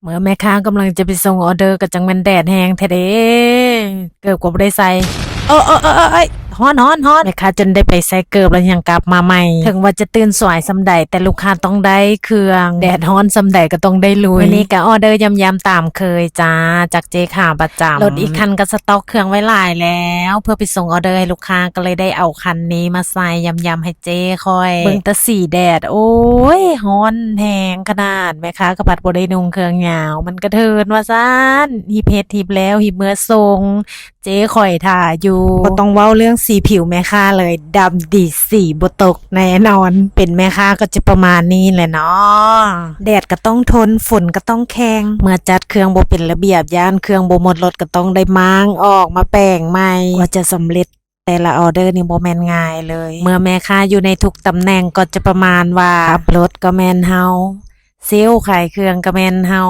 มื่อแม่ค้ากำลังจะไปส่งออเดอร์ก็จังแม่นแดดแห้งแท้เด้เกือบก็บ่ได้ใส่เอ้ยฮ้อนแม่ค้าจนได้ไปใส่เกือบแล้วยังกลับมาใหม่ถึงว่าจะตื่นสายสำใดแต่ลูกค้าต้องได้เครื่องแดดฮ้อนสำใดก็ต้องได้ลุยวันนี้ก็ออเดอร์ยำๆตามเคยจ้าจากเจ๊ข่าวประจำรถอีกคันก็สต็อกเครื่องไว้หลายแล้วเพื่อไปส่งออเดอร์ให้ลูกค้าก็เลยได้เอาคันนี้มาใส่ยำๆให้เจ๊คอยเบิ่งแต่สีแดดโอ้ยฮ้อนแห้งขนาดแม่ค้าก็ผัดบ่ได้นุ่งเครื่องยาวมันกระเทินว่าซั่นฮิบเฮ็ดฮิบแล้วฮิบเมื่อส่งเจ๊ข่อยถ่าอยู่บ่ต้องเว้าเรื่องสีผิวแม่ค้าเลยดำดีสีบ่ตกแน่นอนเป็นแม่ค้าก็จะประมาณนี้แหละเนาะแดดก็ต้องทนฝนก็ต้องแข็งเมื่อจัดเครื่องบ่เป็นระเบียบย่านเครื่องบ่หมดรถก็ต้องได้ม้างออกมาแปลงใหม่กว่าจะสำเร็จแต่ละออเดอร์นี่บ่แม่นง่ายเลยเมื่อแม่ค้าอยู่ในทุกตำแหน่งก็จะประมาณว่าขับรถก็แม่นเฮาเซลล์ขายเครื่องก็แม่นเฮา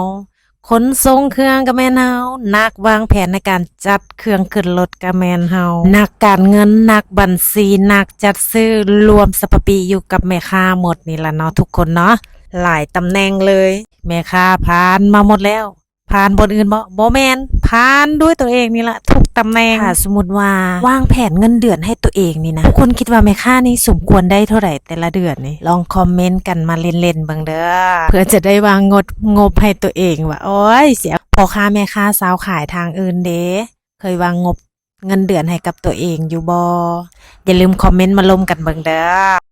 ขนส่งเครื่องก็แม่นเฮานักวางแผนในการจัดเครื่องขึ้นรถก็แม่นเฮานักการเงินนักบัญชีนักจัดซื้อรวมสรรพปีอยู่กับแม่ค้าหมดนี่ล่ะเนาะทุกคนเนาะหลายตำแหน่งเลยแม่ค้าผ่านมาหมดแล้วผ่านบนอื่นบ่แม่นผ่านด้วยตัวเองนี่ล่ะทุกตำแหน่งถ้าสมมุติว่าวางแผนเงินเดือนให้ตัวเองนี่นะทุกคนคิดว่าแม่ค้านี่สมควรได้เท่าไหร่แต่ละเดือนนี่ลองคอมเมนต์กันมาเล่นๆเบิ่งเด้อเพื่อจะได้วางงบให้ตัวเองว่าโอ้ยเสียพ่อค้าแม่ค้าสาวขายทางอื่นเด้เคยวางงบเงินเดือนให้กับตัวเองอยู่บ่อย่าลืมคอมเมนต์มาลมกันเบิ่งเด้อ